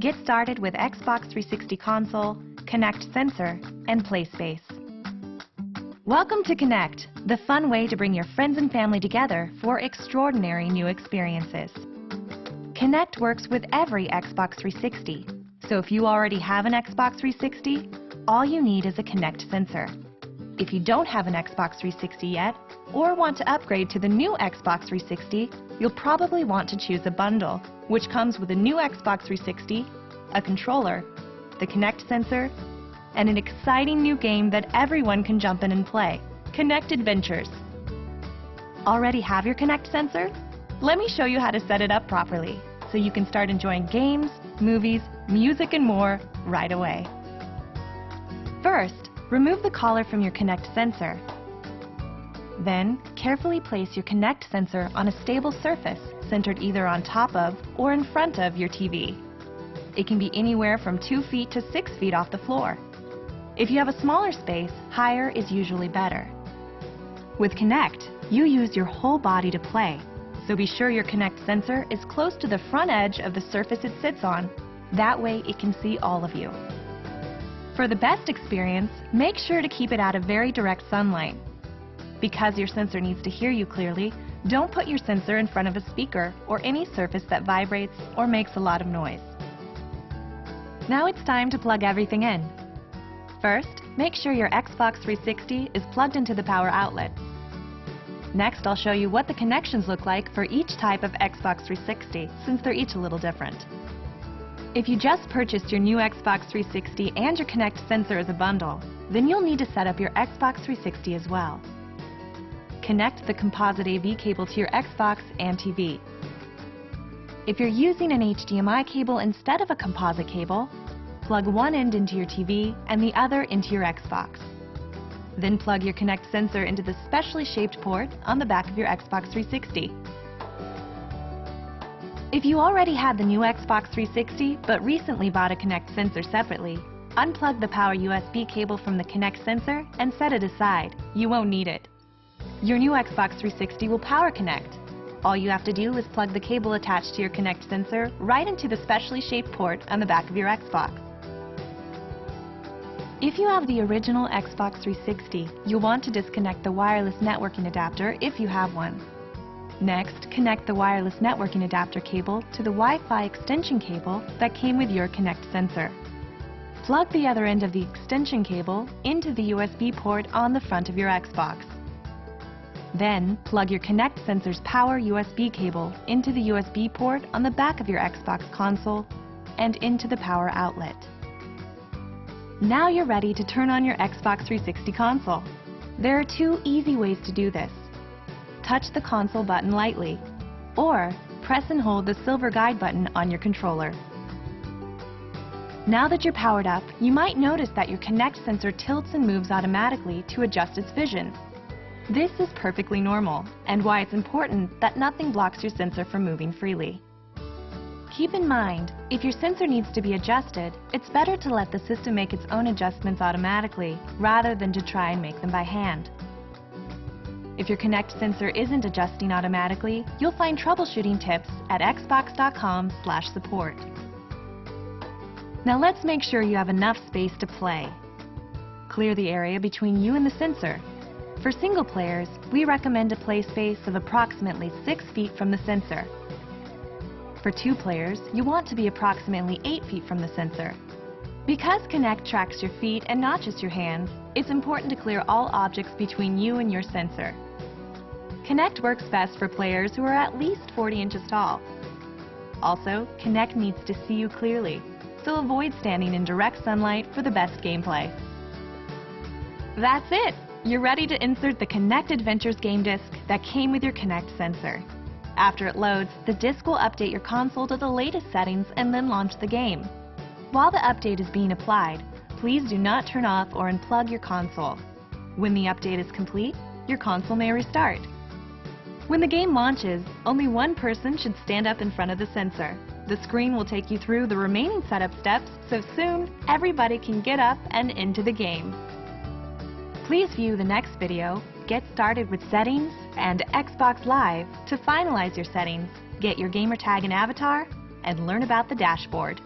Get started with Xbox 360 console, Kinect sensor, and play space. Welcome to Kinect, the fun way to bring your friends and family together for extraordinary new experiences. Kinect works with every Xbox 360, so if you already have an Xbox 360, all you need is a Kinect sensor. If you don't have an Xbox 360 yet, or want to upgrade to the new Xbox 360, you'll probably want to choose a bundle, which comes with a new Xbox 360, a controller, the Kinect sensor, and an exciting new game that everyone can jump in and play, Kinect Adventures. Already have your Kinect sensor? Let me show you how to set it up properly, so you can start enjoying games, movies, music, and more right away. First, remove the collar from your Kinect sensor. Then, carefully place your Kinect sensor on a stable surface centered either on top of or in front of your TV. It can be anywhere from 2 feet to 6 feet off the floor. If you have a smaller space, higher is usually better. With Kinect, you use your whole body to play, so be sure your Kinect sensor is close to the front edge of the surface it sits on. That way it can see all of you. For the best experience, make sure to keep it out of very direct sunlight. Because your sensor needs to hear you clearly, don't put your sensor in front of a speaker or any surface that vibrates or makes a lot of noise. Now it's time to plug everything in. First, make sure your Xbox 360 is plugged into the power outlet. Next, I'll show you what the connections look like for each type of Xbox 360, since they're each a little different. If you just purchased your new Xbox 360 and your Kinect sensor as a bundle, then you'll need to set up your Xbox 360 as well. Connect the composite AV cable to your Xbox and TV. If you're using an HDMI cable instead of a composite cable, plug one end into your TV and the other into your Xbox. Then plug your Kinect sensor into the specially shaped port on the back of your Xbox 360. If you already had the new Xbox 360 but recently bought a Kinect sensor separately, unplug the power USB cable from the Kinect sensor and set it aside. You won't need it. Your new Xbox 360 will power Kinect. All you have to do is plug the cable attached to your Kinect sensor right into the specially shaped port on the back of your Xbox. If you have the original Xbox 360, you'll want to disconnect the wireless networking adapter if you have one. Next, connect the wireless networking adapter cable to the Wi-Fi extension cable that came with your Kinect sensor. Plug the other end of the extension cable into the USB port on the front of your Xbox. Then, plug your Kinect sensor's power USB cable into the USB port on the back of your Xbox console and into the power outlet. Now you're ready to turn on your Xbox 360 console. There are 2 easy ways to do this. Touch the console button lightly, or press and hold the silver guide button on your controller. Now that you're powered up, you might notice that your Kinect sensor tilts and moves automatically to adjust its vision. This is perfectly normal, and why it's important that nothing blocks your sensor from moving freely. Keep in mind, if your sensor needs to be adjusted, it's better to let the system make its own adjustments automatically, rather than to try and make them by hand. If your Kinect sensor isn't adjusting automatically, you'll find troubleshooting tips at xbox.com/support. Now let's make sure you have enough space to play. Clear the area between you and the sensor. For single players, we recommend a play space of approximately 6 feet from the sensor. For 2 players, you want to be approximately 8 feet from the sensor. Because Kinect tracks your feet and not just your hands, it's important to clear all objects between you and your sensor. Kinect works best for players who are at least 40 inches tall. Also, Kinect needs to see you clearly, so avoid standing in direct sunlight for the best gameplay. That's it! You're ready to insert the Kinect Adventures game disc that came with your Kinect sensor. After it loads, the disc will update your console to the latest settings and then launch the game. While the update is being applied, please do not turn off or unplug your console. When the update is complete, your console may restart. When the game launches, only one person should stand up in front of the sensor. The screen will take you through the remaining setup steps, so soon everybody can get up and into the game. Please view the next video, Get Started with Settings, and Xbox Live to finalize your settings, get your gamer tag and avatar, and learn about the dashboard.